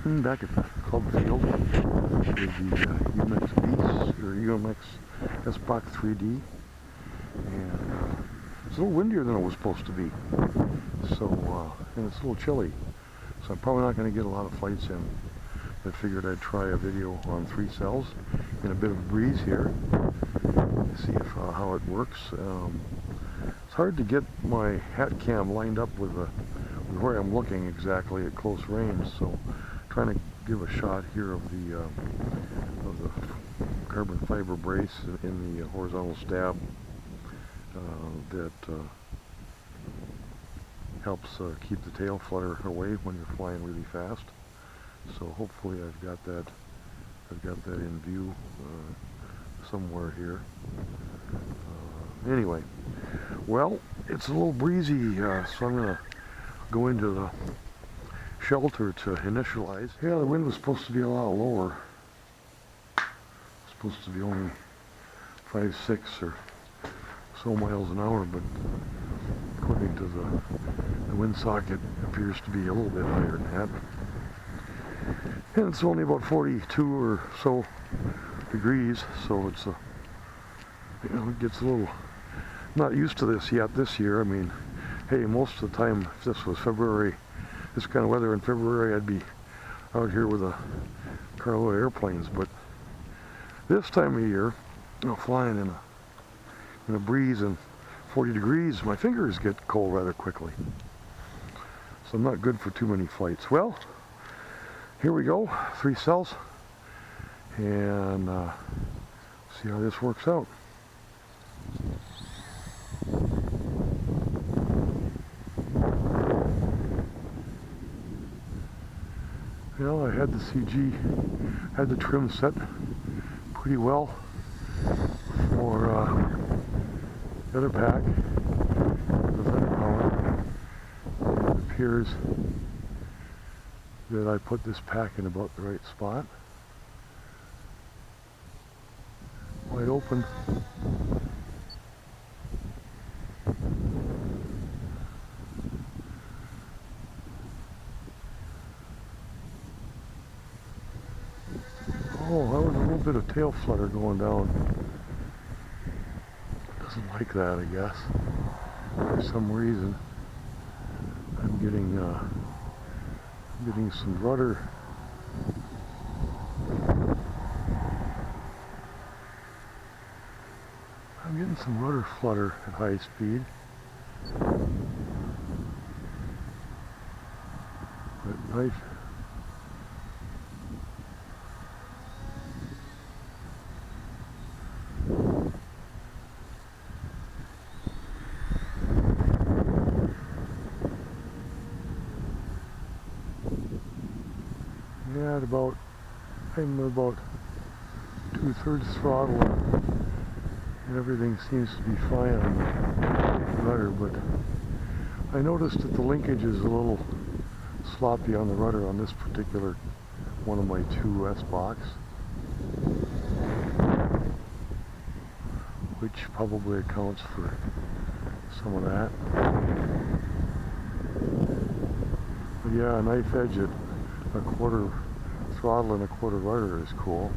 Back at the club field with the UMX Beast or UMX Sbach 3D, and it's a little windier than it was supposed to be. So and it's a little chilly, so I'm probably not going to get a lot of flights in. I figured I'd try a video on 3 cells in a bit of a breeze here, see if how it works. It's hard to get my hat cam lined up with where I'm looking exactly at close range, so trying to give a shot here of the carbon fiber brace in the horizontal stab that helps keep the tail flutter away when you're flying really fast. So hopefully I've got that in view somewhere here. Anyway, well, it's a little breezy, so I'm gonna go into the shelter to initialize. Yeah, the wind was supposed to be a lot lower. It's supposed to be only 5, 6 or so miles an hour, but according to the wind socket, it appears to be a little bit higher than that. And it's only about 42 or so degrees, so it's it gets a little, not used to this yet this year. I mean, hey, most of the time, if this was February, this kind of weather in February, I'd be out here with a carload of airplanes. But this time of year, flying in a breeze and 40 degrees, my fingers get cold rather quickly. So I'm not good for too many flights. Well, here we go, 3 cells, and see how this works out. Well, I had the CG, had the trim set pretty well for the other pack, the thunder power. It appears that I put this pack in about the right spot. Wide open. Oh, that was a little bit of tail flutter going down. Doesn't like that, I guess. For some reason, I'm getting some rudder. I'm getting some rudder flutter at high speed. But knife. Yeah, I'm about 2/3 throttle, and everything seems to be fine on the rudder, but I noticed that the linkage is a little sloppy on the rudder on this particular one of my 2 Sbachs, which probably accounts for some of that. But yeah, a knife edge at a 1/4 throttle and a 1/4 rudder is cool.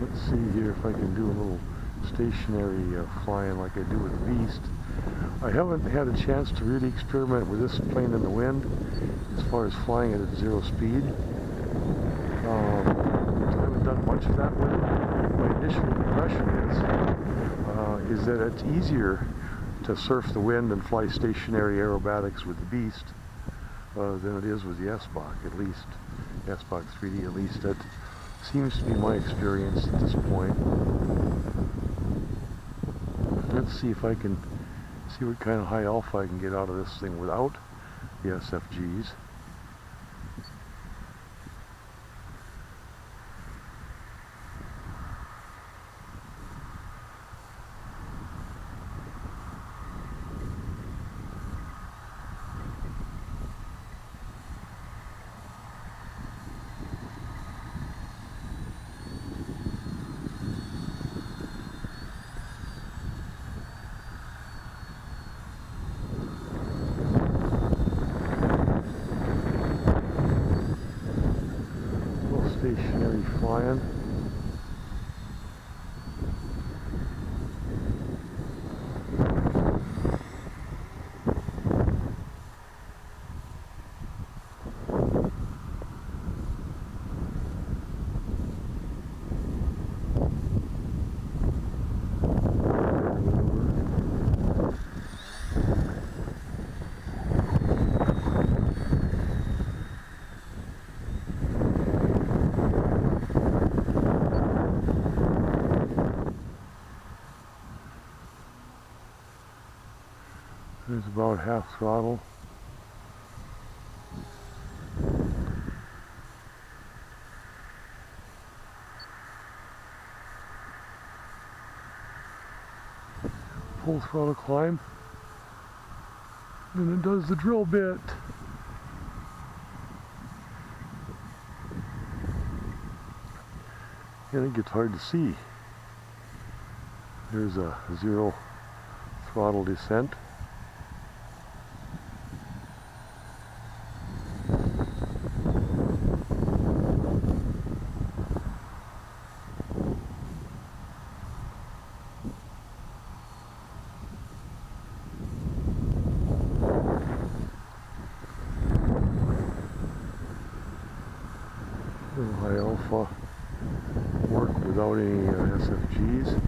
Let's see here if I can do a little stationary flying like I do with the Beast. I haven't had a chance to really experiment with this plane in the wind as far as flying it at 0 speed. I haven't done much of that with it. My initial impression is that it's easier to surf the wind and fly stationary aerobatics with the Beast than it is with the Sbach, at least. Sbach 3D, at least. That seems to be my experience at this point. Let's see if I can see what kind of high alpha I can get out of this thing without the SFGs. stationary flying. There's about half throttle. Full throttle climb. And it does the drill bit. And it gets hard to see. There's a 0 throttle descent. High alpha work without any SFGs.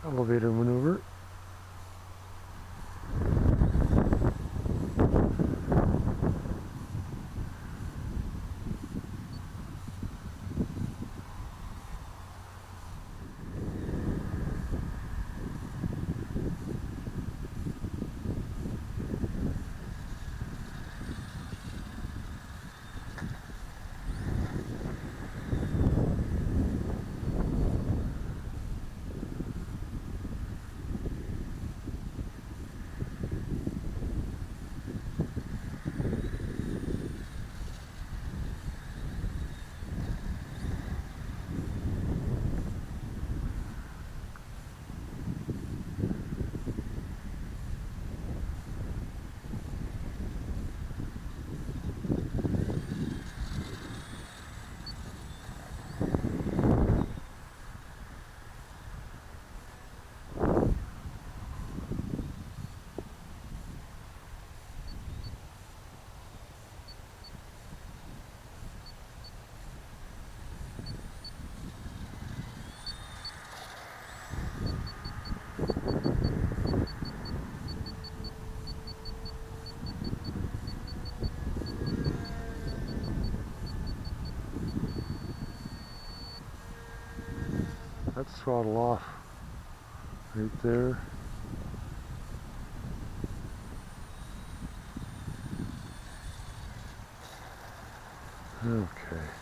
Elevator maneuver. That's throttle off right there. Okay.